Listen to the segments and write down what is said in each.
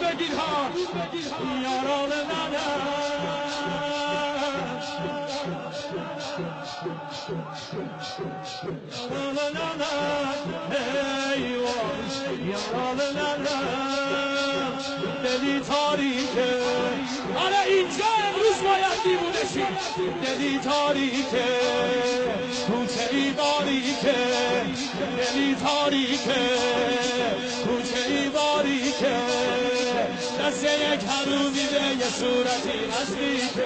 بگیر ها یاران منم دلی تاریکه آره اینجا امروز باید دیوونه شی دلی تاریکه کوچه ای باریکه دلی تاریکه کوچه ای باریکه دست یک حرومی به یه صورتی نزدیکه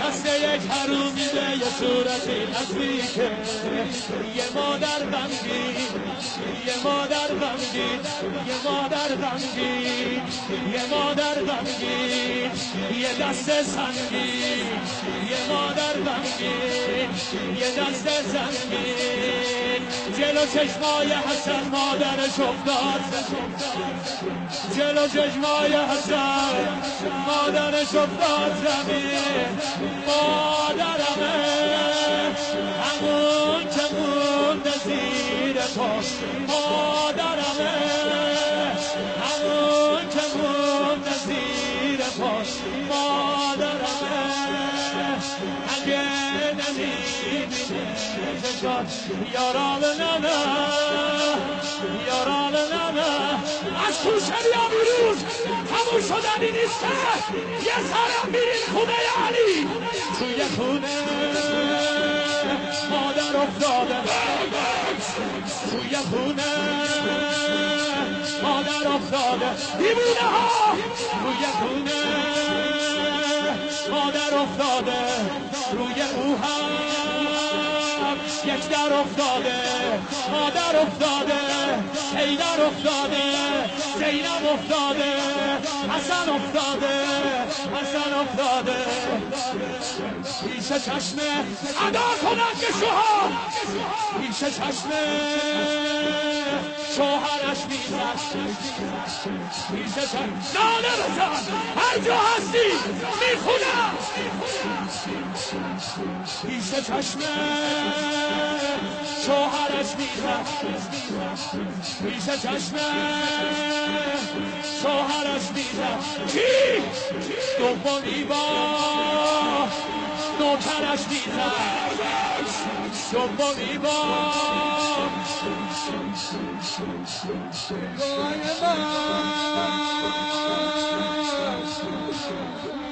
دست یک حرومی به یه صورتی نزدیکه یه مادر غمگین یه مادر غمگین یه مادر غمگین یه مادر غمگین یه دست سنگین یه مادر غمگین یه دست سنگین جلو چشمای حسن مادرش افتاد جلو چشمای حسن مادرش افتاد زمین مادرمه همون که مونده زیر پاش مادرمه همون که مونده زیر پاش مادرمه اگه نمیبینه چشات یاران ننه یاران ننه از کوشنی بیرون همون شدنی نیسته یه سرم میرین خونه علی توی خونه مادر افتاده توی خونه مادر افتاده دیوونه ها توی خونه مادر افتاده روی او هم یک در افتاده مادر افتاده حیدر افتاده زینب افتاده حسن افتاده حسن افتاده پیش چشم ادا کنندگشوها پیش چشم شوهرش میزد پیش چشم ناله بزن هر جا هستی میخونم پیش چشم شوهرش میزد پیش چشم شوهرش میزد کی؟ دومی با نوکرش میزد دومی با گوهای من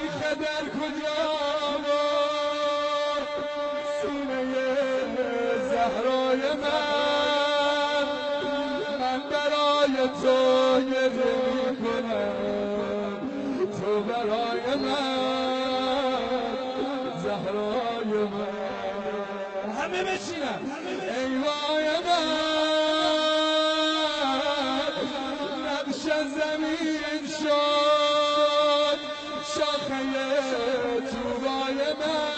میخه در کجا سینه زهرای من برای تو یه دل کنم تو برای من زهرای من همه بچینم ای وای من نقش زمین شد شاخه توبای من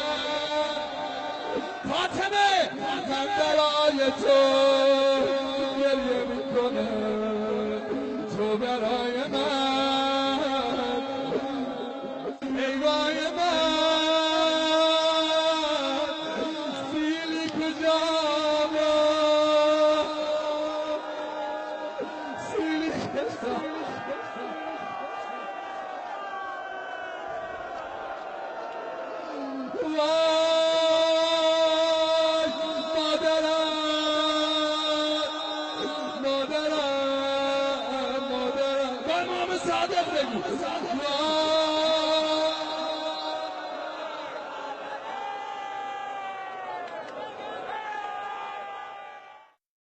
فاطمه من برای تو گریه میکنم تو برای من ای وای من سیلی کجا سیلی